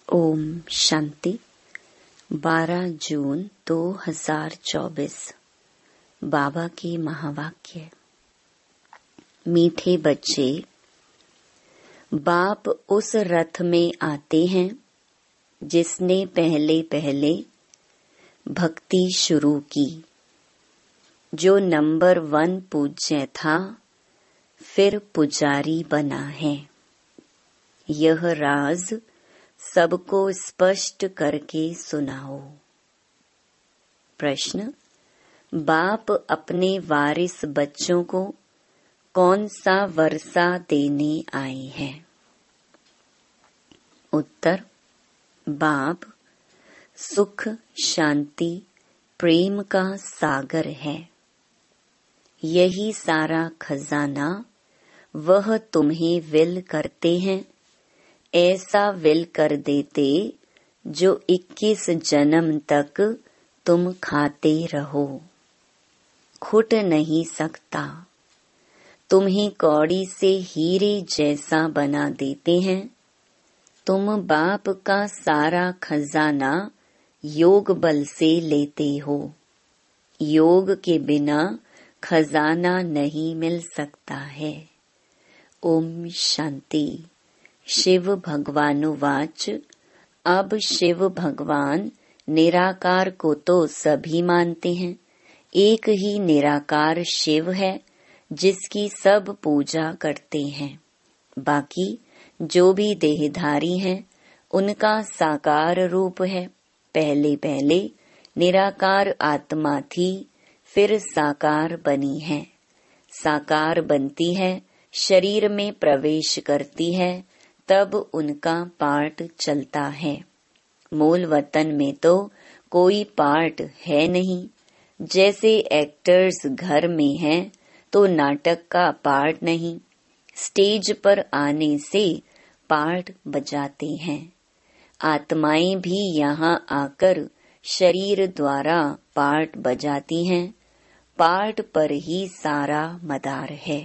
ओम शांति। 12 जून 2024। बाबा के महावाक्य। मीठे बच्चे, बाप उस रथ में आते हैं जिसने पहले पहले भक्ति शुरू की, जो नंबर 1 पूज्य था, फिर पुजारी बना है। यह राज सबको स्पष्ट करके सुनाओ। प्रश्न: बाप अपने वारिस बच्चों को कौन सा वर्षा देने आए हैं? उत्तर: बाप सुख, शांति, प्रेम का सागर है। यही सारा खजाना वह तुम्हें विल करते हैं। ऐसा विल कर देते जो 21 जन्म तक तुम खाते रहो। खुट नहीं सकता। तुम्हें कौड़ी से हीरे जैसा बना देते हैं। तुम बाप का सारा खजाना योग बल से लेते हो। योग के बिना खजाना नहीं मिल सकता है। ओम शांति। शिव भगवानुवाच। अब शिव भगवान निराकार को तो सभी मानते हैं। एक ही निराकार शिव है जिसकी सब पूजा करते हैं। बाकी जो भी देहधारी हैं उनका साकार रूप है। पहले पहले निराकार आत्मा थी, फिर साकार बनी है। साकार बनती है, शरीर में प्रवेश करती है, तब उनका पार्ट चलता है। मूल वतन में तो कोई पार्ट है नहीं। जैसे एक्टर्स घर में हैं तो नाटक का पार्ट नहीं, स्टेज पर आने से पार्ट बजाते हैं। आत्माएं भी यहाँ आकर शरीर द्वारा पार्ट बजाती हैं। पार्ट पर ही सारा मदार है।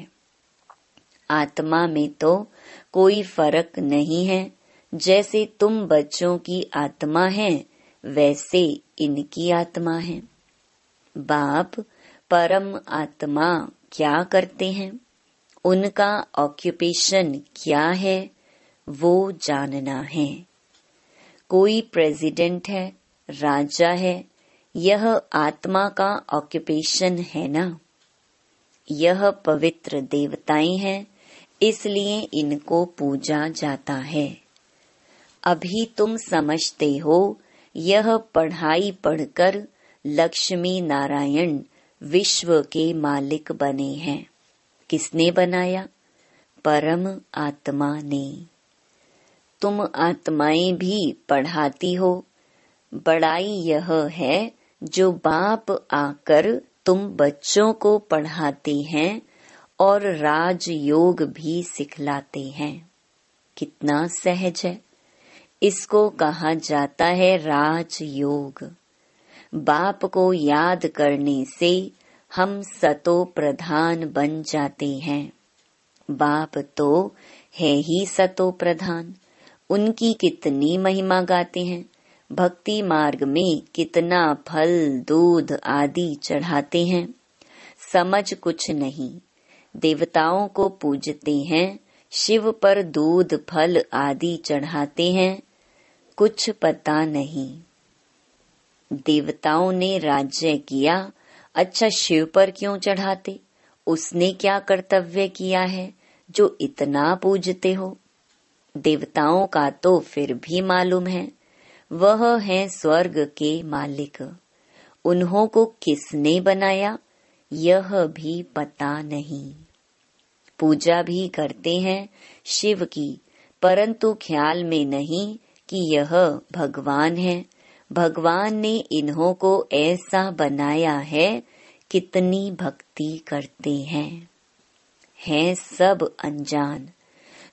आत्मा में तो कोई फर्क नहीं है। जैसे तुम बच्चों की आत्मा है, वैसे इनकी आत्मा है। बाप परम आत्मा क्या करते हैं, उनका ऑक्यूपेशन क्या है, वो जानना है। कोई प्रेसिडेंट है, राजा है, यह आत्मा का ऑक्यूपेशन है ना। यह पवित्र देवताएं हैं, इसलिए इनको पूजा जाता है। अभी तुम समझते हो यह पढ़ाई पढ़कर लक्ष्मी नारायण विश्व के मालिक बने हैं। किसने बनाया? परम आत्मा ने। तुम आत्माएं भी पढ़ाती हो। बड़ाई यह है जो बाप आकर तुम बच्चों को पढ़ाते हैं और राजयोग भी सिखलाते हैं। कितना सहज है। इसको कहा जाता है राजयोग। बाप को याद करने से हम सतो प्रधान बन जाते हैं। बाप तो है ही सतो प्रधान। उनकी कितनी महिमा गाते हैं। भक्ति मार्ग में कितना फल, दूध आदि चढ़ाते हैं। समझ कुछ नहीं। देवताओं को पूजते हैं, शिव पर दूध फल आदि चढ़ाते हैं। कुछ पता नहीं। देवताओं ने राज्य किया, अच्छा शिव पर क्यों चढ़ाते? उसने क्या कर्तव्य किया है जो इतना पूजते हो? देवताओं का तो फिर भी मालूम है, वह है स्वर्ग के मालिक। उन्हों को किसने बनाया, यह भी पता नहीं। पूजा भी करते हैं शिव की, परंतु ख्याल में नहीं कि यह भगवान है। भगवान ने इन्हों को ऐसा बनाया है। कितनी भक्ति करते हैं सब अनजान।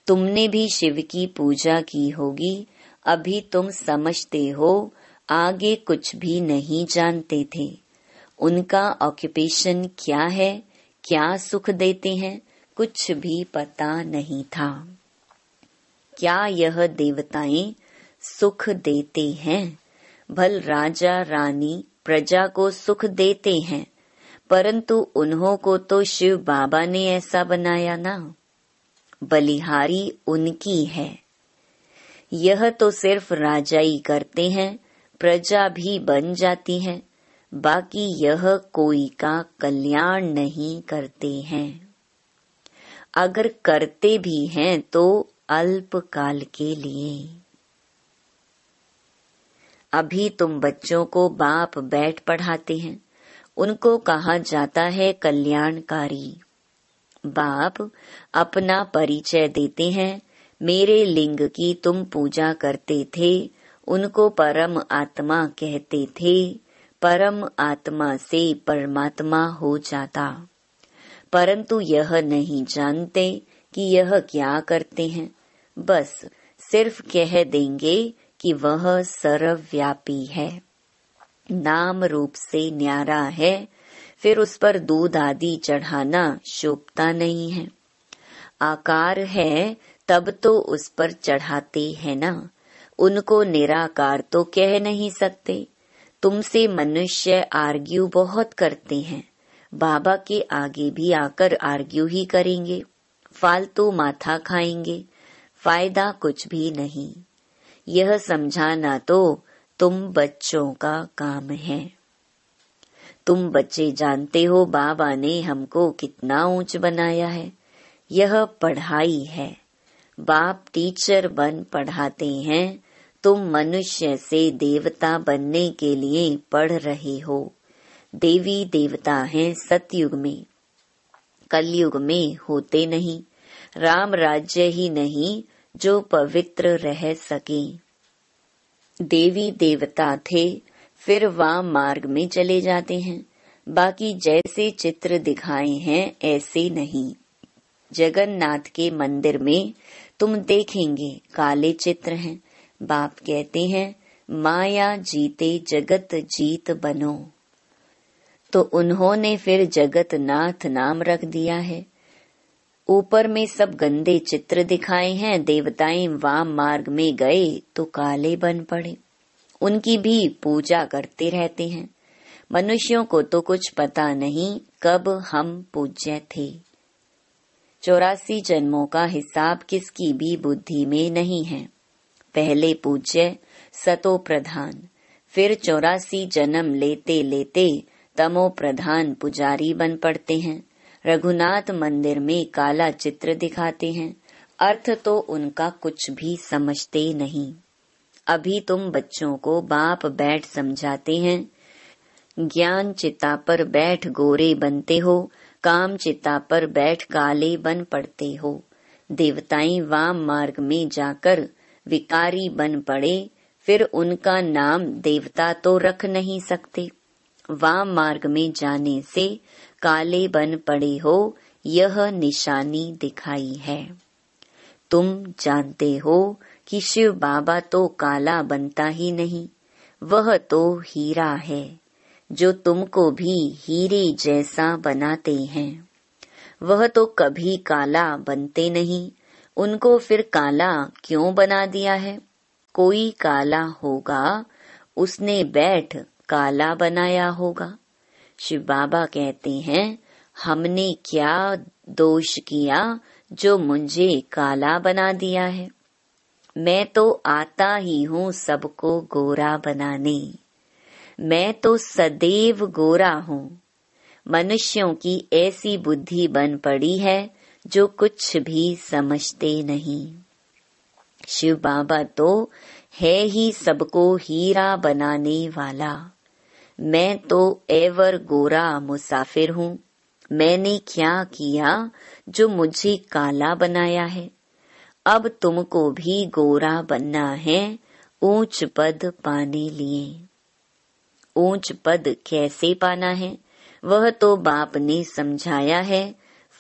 तुमने भी शिव की पूजा की होगी, अभी तुम समझते हो, आगे कुछ भी नहीं जानते थे। उनका ऑक्यूपेशन क्या है, क्या सुख देते हैं, कुछ भी पता नहीं था। क्या यह देवताएं सुख देते हैं। भल राजा रानी प्रजा को सुख देते हैं, परंतु उन्हों को तो शिव बाबा ने ऐसा बनाया ना। बलिहारी उनकी है। यह तो सिर्फ राजाई करते हैं, प्रजा भी बन जाती है, बाकी यह कोई का कल्याण नहीं करते हैं। अगर करते भी हैं तो अल्पकाल के लिए। अभी तुम बच्चों को बाप बैठ पढ़ाते हैं, उनको कहा जाता है कल्याणकारी। बाप अपना परिचय देते हैं, मेरे लिंग की तुम पूजा करते थे, उनको परम आत्मा कहते थे, परम आत्मा से परमात्मा हो जाता। परंतु यह नहीं जानते कि यह क्या करते हैं, बस सिर्फ कह देंगे कि वह सर्वव्यापी है, नाम रूप से न्यारा है, फिर उस पर दूध आदि चढ़ाना शोभता नहीं है। आकार है तब तो उस पर चढ़ाते हैं ना, उनको निराकार तो कह नहीं सकते। तुमसे मनुष्य आर्ग्यू बहुत करते हैं, बाबा के आगे भी आकर आर्ग्यू ही करेंगे, फालतू माथा खाएंगे, फायदा कुछ भी नहीं। यह समझाना तो तुम बच्चों का काम है। तुम बच्चे जानते हो बाबा ने हमको कितना ऊंच बनाया है। यह पढ़ाई है, बाप टीचर बन पढ़ाते हैं, तुम मनुष्य से देवता बनने के लिए पढ़ रहे हो। देवी देवता हैं सतयुग में, कलयुग में होते नहीं। राम राज्य ही नहीं जो पवित्र रह सके। देवी देवता थे, फिर वाम मार्ग में चले जाते हैं, बाकी जैसे चित्र दिखाए हैं ऐसे नहीं। जगन्नाथ के मंदिर में तुम देखेंगे काले चित्र हैं। बाप कहते हैं माया जीते जगत जीत बनो, तो उन्होंने फिर जगतनाथ नाम रख दिया है। ऊपर में सब गंदे चित्र दिखाए हैं, देवताएं वाम मार्ग में गए तो काले बन पड़े, उनकी भी पूजा करते रहते हैं। मनुष्यों को तो कुछ पता नहीं कब हम पूज्य थे। 84 जन्मों का हिसाब किसकी भी बुद्धि में नहीं है। पहले पूज्य सतो प्रधान, फिर 84 जन्म लेते लेते तमो प्रधान पुजारी बन पड़ते हैं। रघुनाथ मंदिर में काला चित्र दिखाते हैं, अर्थ तो उनका कुछ भी समझते नहीं। अभी तुम बच्चों को बाप बैठ समझाते हैं। ज्ञान चिता पर बैठ गोरे बनते हो, काम चिता पर बैठ काले बन पड़ते हो। देवताएं वाम मार्ग में जाकर विकारी बन पड़े, फिर उनका नाम देवता तो रख नहीं सकते। वाम मार्ग में जाने से काले बन पड़े हो, यह निशानी दिखाई है। तुम जानते हो कि शिव बाबा तो काला बनता ही नहीं, वह तो हीरा है जो तुमको भी हीरे जैसा बनाते हैं। वह तो कभी काला बनते नहीं, उनको फिर काला क्यों बना दिया है? कोई काला होगा, उसने बैठ काला बनाया होगा। शिव बाबा कहते हैं हमने क्या दोष किया जो मुझे काला बना दिया है? मैं तो आता ही हूँ सबको गोरा बनाने, मैं तो सदैव गोरा हूँ। मनुष्यों की ऐसी बुद्धि बन पड़ी है जो कुछ भी समझते नहीं। शिव बाबा तो है ही सबको हीरा बनाने वाला। मैं तो एवर गोरा मुसाफिर हूँ। मैंने क्या किया जो मुझे काला बनाया है? अब तुमको भी गोरा बनना है ऊंच पद पाने लिए। ऊंच पद कैसे पाना है वह तो बाप ने समझाया है।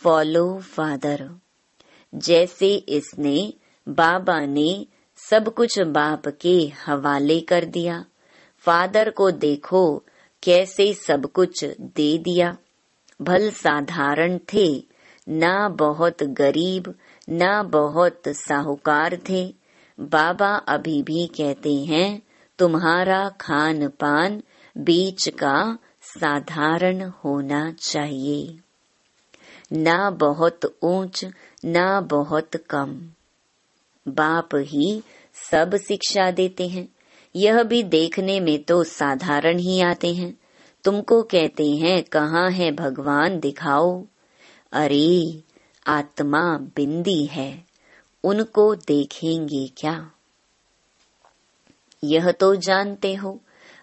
Follow father. जैसे इसने बाबा ने सब कुछ बाप के हवाले कर दिया, फादर को देखो कैसे सब कुछ दे दिया। भल साधारण थे, ना बहुत गरीब ना बहुत साहूकार थे, बाबा अभी भी कहते हैं तुम्हारा खान पान बीच का साधारण होना चाहिए, ना बहुत ऊंच ना बहुत कम। बाप ही सब शिक्षा देते हैं, यह भी देखने में तो साधारण ही आते हैं। तुमको कहते हैं कहाँ है भगवान दिखाओ। अरे आत्मा बिंदी है, उनको देखेंगे क्या? यह तो जानते हो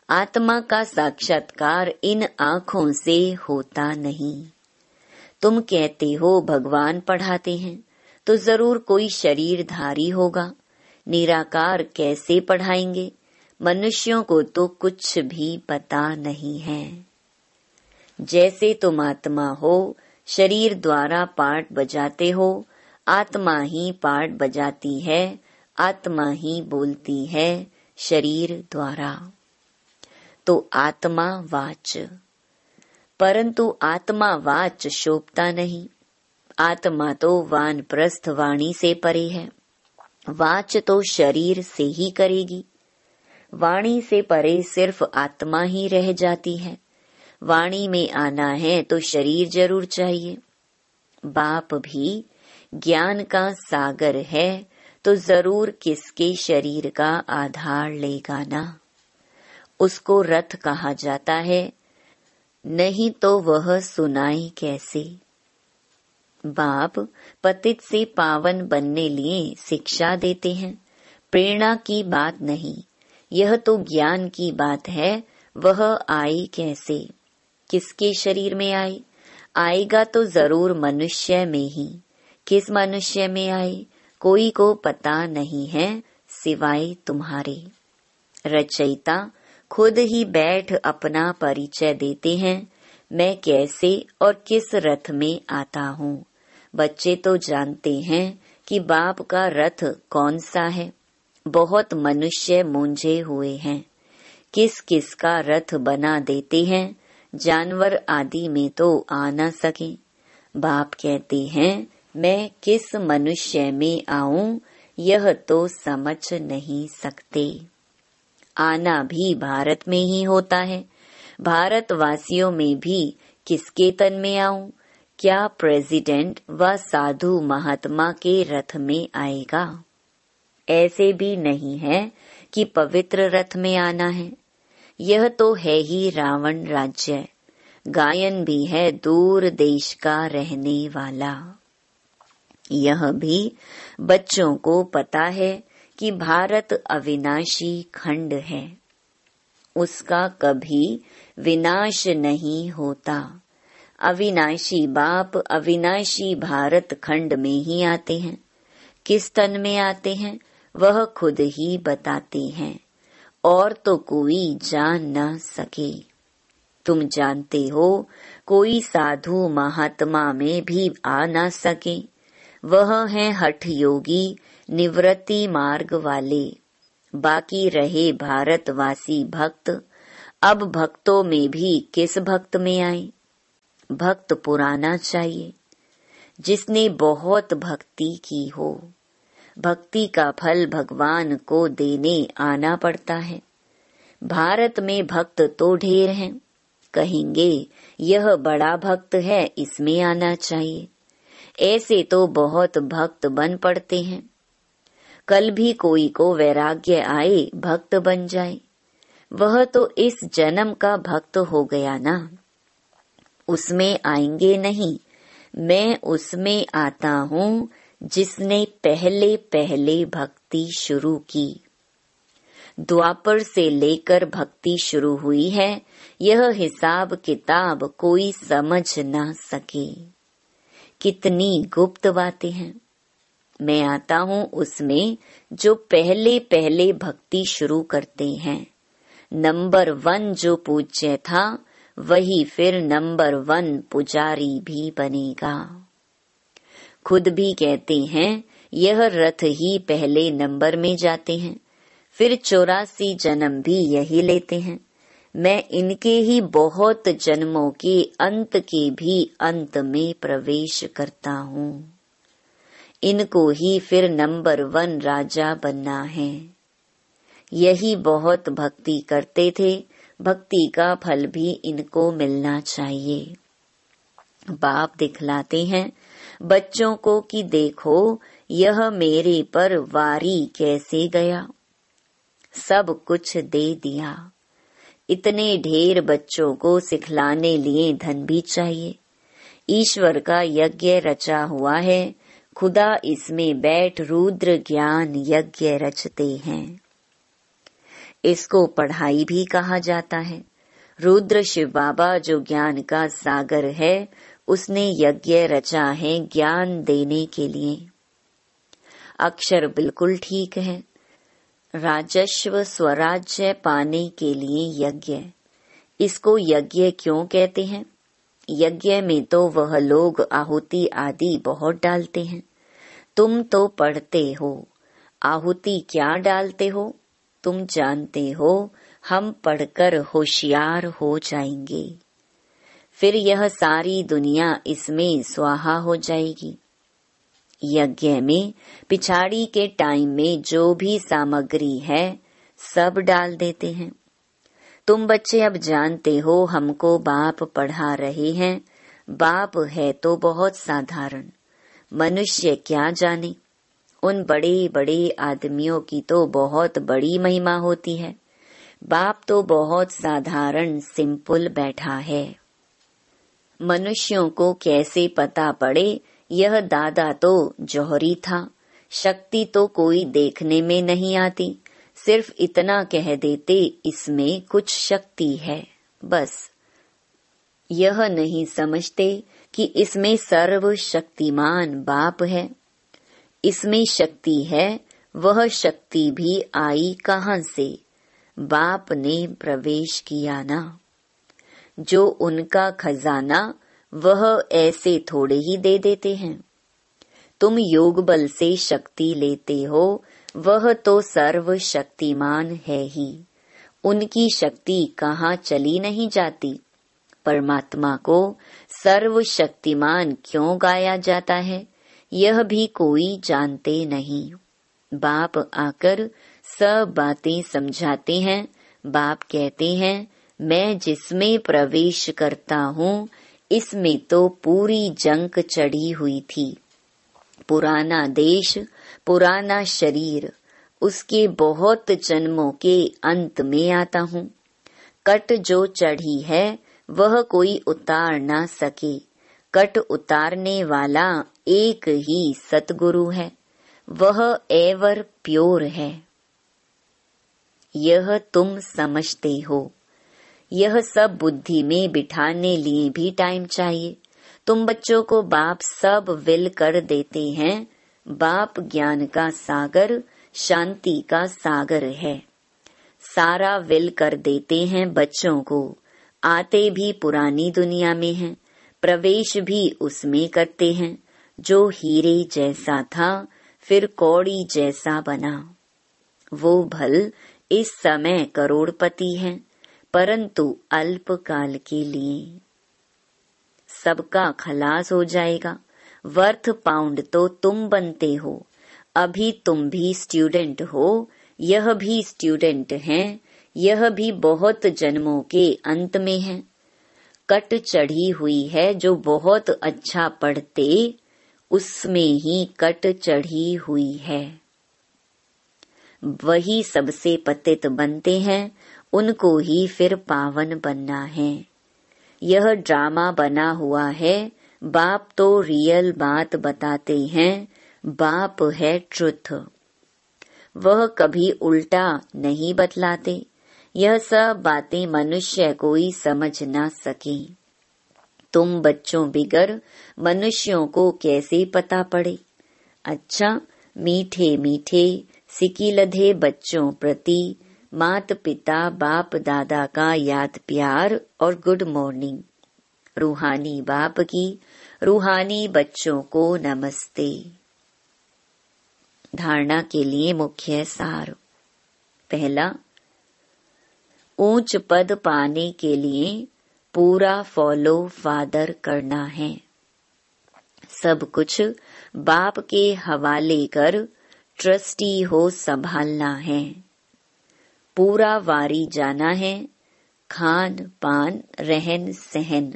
आत्मा का साक्षात्कार इन आँखों से होता नहीं। तुम कहते हो भगवान पढ़ाते हैं तो जरूर कोई शरीरधारी होगा, निराकार कैसे पढ़ाएंगे? मनुष्यों को तो कुछ भी पता नहीं है। जैसे तुम आत्मा हो, शरीर द्वारा पाठ बजाते हो, आत्मा ही पाठ बजाती है, आत्मा ही बोलती है शरीर द्वारा। तो आत्मा वाच, परंतु आत्मा वाच शोभता नहीं। आत्मा तो वानप्रस्थ वाणी से परे है, वाच तो शरीर से ही करेगी। वाणी से परे सिर्फ आत्मा ही रह जाती है। वाणी में आना है तो शरीर जरूर चाहिए। बाप भी ज्ञान का सागर है तो जरूर किसके शरीर का आधार लेगा ना। उसको रथ कहा जाता है, नहीं तो वह सुनाई कैसे। बाप पतित से पावन बनने लिए शिक्षा देते हैं, प्रेरणा की बात नहीं। यह तो ज्ञान की बात है। वह आई कैसे, किसके शरीर में आई? आएगा तो जरूर मनुष्य में ही। किस मनुष्य में आए कोई को पता नहीं है सिवाय तुम्हारे। रचयिता खुद ही बैठ अपना परिचय देते हैं, मैं कैसे और किस रथ में आता हूँ। बच्चे तो जानते हैं कि बाप का रथ कौन सा है। बहुत मनुष्य मूंझे हुए हैं, किस किस का रथ बना देते हैं, जानवर आदि में तो आ न सके। बाप कहते हैं मैं किस मनुष्य में आऊं, यह तो समझ नहीं सकते। आना भी भारत में ही होता है। भारतवासियों में भी किसके तन में आऊं? क्या प्रेसिडेंट व साधु महात्मा के रथ में आएगा? ऐसे भी नहीं है कि पवित्र रथ में आना है। यह तो है ही रावण राज्य। गायन भी है दूर देश का रहने वाला। यह भी बच्चों को पता है कि भारत अविनाशी खंड है, उसका कभी विनाश नहीं होता। अविनाशी बाप अविनाशी भारत खंड में ही आते हैं। किस तन में आते हैं वह खुद ही बताते हैं, और तो कोई जान न सके। तुम जानते हो कोई साधु महात्मा में भी आ न सके। वह हैं हठ योगी निवृत्ति मार्ग वाले। बाकी रहे भारतवासी भक्त। अब भक्तों में भी किस भक्त में आए? भक्त पुराना चाहिए, जिसने बहुत भक्ति की हो। भक्ति का फल भगवान को देने आना पड़ता है। भारत में भक्त तो ढेर हैं, कहेंगे यह बड़ा भक्त है, इसमें आना चाहिए। ऐसे तो बहुत भक्त बन पड़ते हैं। कल भी कोई को वैराग्य आए भक्त बन जाए, वह तो इस जन्म का भक्त हो गया ना। उसमें आएंगे नहीं, मैं उसमें आता हूँ जिसने पहले पहले भक्ति शुरू की। द्वापर से लेकर भक्ति शुरू हुई है, यह हिसाब किताब कोई समझ ना सके। कितनी गुप्त बातें हैं। मैं आता हूँ उसमें जो पहले पहले भक्ति शुरू करते हैं। नंबर 1 जो पूज्य था वही फिर नंबर 1 पुजारी भी बनेगा। खुद भी कहते हैं यह रथ ही पहले नंबर में जाते हैं, फिर 84 जन्म भी यही लेते हैं। मैं इनके ही बहुत जन्मों के अंत के भी अंत में प्रवेश करता हूँ। इनको ही फिर नंबर 1 राजा बनना है। यही बहुत भक्ति करते थे, भक्ति का फल भी इनको मिलना चाहिए। बाप दिखलाते हैं बच्चों को कि देखो यह मेरे पर वारी कैसे गया, सब कुछ दे दिया। इतने ढेर बच्चों को सिखलाने लिए धन भी चाहिए। ईश्वर का यज्ञ रचा हुआ है, खुदा इसमें बैठ रुद्र ज्ञान यज्ञ रचते हैं। इसको पढ़ाई भी कहा जाता है। रुद्र शिव बाबा जो ज्ञान का सागर है, उसने यज्ञ रचा है ज्ञान देने के लिए। अक्षर बिल्कुल ठीक है। राजस्व स्वराज्य पाने के लिए यज्ञ, इसको यज्ञ क्यों कहते हैं? यज्ञ में तो वह लोग आहुति आदि बहुत डालते हैं। तुम तो पढ़ते हो, आहुति क्या डालते हो? तुम जानते हो हम पढ़कर होशियार हो जाएंगे, फिर यह सारी दुनिया इसमें स्वाहा हो जाएगी। यज्ञ में पिछाड़ी के टाइम में जो भी सामग्री है सब डाल देते हैं। तुम बच्चे अब जानते हो हमको बाप पढ़ा रहे हैं। बाप है तो बहुत साधारण, मनुष्य क्या जाने। उन बड़े बड़े आदमियों की तो बहुत बड़ी महिमा होती है। बाप तो बहुत साधारण सिंपल बैठा है। मनुष्यों को कैसे पता पड़े यह दादा तो जौहरी था, शक्ति तो कोई देखने में नहीं आती, सिर्फ इतना कह देते इसमें कुछ शक्ति है, बस। यह नहीं समझते कि इसमें सर्वशक्तिमान बाप है। इसमें शक्ति है, वह शक्ति भी आई कहाँ से? बाप ने प्रवेश किया ना। जो उनका खजाना वह ऐसे थोड़े ही दे देते हैं। तुम योग बल से शक्ति लेते हो, वह तो सर्वशक्तिमान है ही। उनकी शक्ति कहाँ चली नहीं जाती। परमात्मा को सर्वशक्तिमान क्यों गाया जाता है, यह भी कोई जानते नहीं। बाप आकर सब बातें समझाते हैं। बाप कहते हैं मैं जिसमें प्रवेश करता हूँ इसमें तो पूरी जंग चढ़ी हुई थी। पुराना देश, पुराना शरीर, उसके बहुत जन्मों के अंत में आता हूँ। कट जो चढ़ी है वह कोई उतार ना सके। कट उतारने वाला एक ही सतगुरु है, वह एवर प्योर है। यह तुम समझते हो। यह सब बुद्धि में बिठाने लिए भी टाइम चाहिए। तुम बच्चों को बाप सब विल कर देते हैं। बाप ज्ञान का सागर, शांति का सागर है। सारा विल कर देते हैं बच्चों को। आते भी पुरानी दुनिया में हैं, प्रवेश भी उसमें करते हैं। जो हीरे जैसा था फिर कौड़ी जैसा बना। वो भल इस समय करोड़पति हैं, परंतु अल्पकाल के लिए। सबका खलास हो जाएगा। वर्थ पाउंड तो तुम बनते हो। अभी तुम भी स्टूडेंट हो, यह भी स्टूडेंट हैं, यह भी बहुत जन्मों के अंत में है। कट चढ़ी हुई है, जो बहुत अच्छा पढ़ते उसमें ही कट चढ़ी हुई है। वही सबसे पतित बनते हैं, उनको ही फिर पावन बनना है। यह ड्रामा बना हुआ है। बाप तो रियल बात बताते हैं। बाप है ट्रुथ। वह कभी उल्टा नहीं बतलाते। यह सब बातें मनुष्य कोई समझ ना सके। तुम बच्चों बिगर मनुष्यों को कैसे पता पड़े? अच्छा, मीठे मीठे सिकिलधे बच्चों प्रति मात पिता बाप दादा का याद प्यार और गुड मॉर्निंग। रूहानी बाप की रूहानी बच्चों को नमस्ते। धारणा के लिए मुख्य सार। पहला, ऊंच पद पाने के लिए पूरा फॉलो फादर करना है। सब कुछ बाप के हवाले कर ट्रस्टी हो संभालना है। पूरा वारी जाना है, खान पान रहन सहन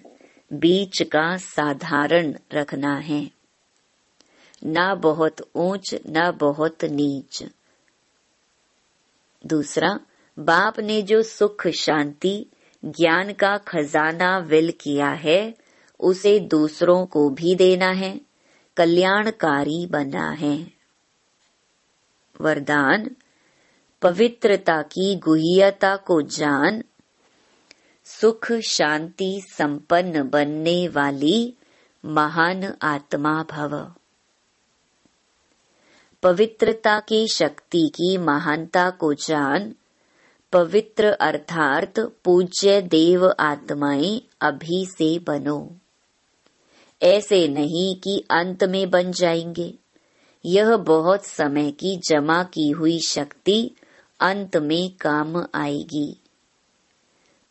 बीच का साधारण रखना है, ना बहुत ऊंच ना बहुत नीच। दूसरा, बाप ने जो सुख शांति ज्ञान का खजाना विल किया है उसे दूसरों को भी देना है, कल्याणकारी बनना है। वरदान, पवित्रता की गुह्यता को जान, सुख शांति संपन्न बनने वाली महान आत्मा भव। पवित्रता की शक्ति की महानता को जान, पवित्र अर्थात पूज्य देव आत्माएं अभी से बनो। ऐसे नहीं कि अंत में बन जाएंगे, यह बहुत समय की जमा की हुई शक्ति अंत में काम आएगी।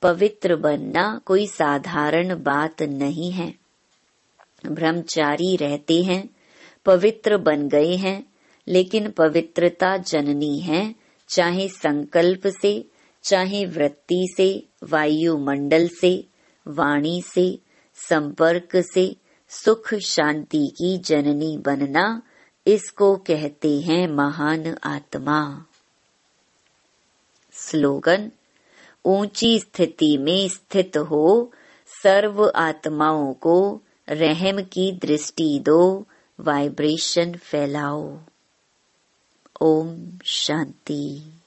पवित्र बनना कोई साधारण बात नहीं है। ब्रह्मचारी रहते हैं, पवित्र बन गए हैं, लेकिन पवित्रता जननी है, चाहे संकल्प से, चाहे वृत्ति से, वायुमंडल से, वाणी से, संपर्क से सुख शांति की जननी बनना, इसको कहते हैं महान आत्मा। स्लोगन, ऊंची स्थिति में स्थित हो सर्व आत्माओं को रहम की दृष्टि दो, वाइब्रेशन फैलाओ। ओम शांति।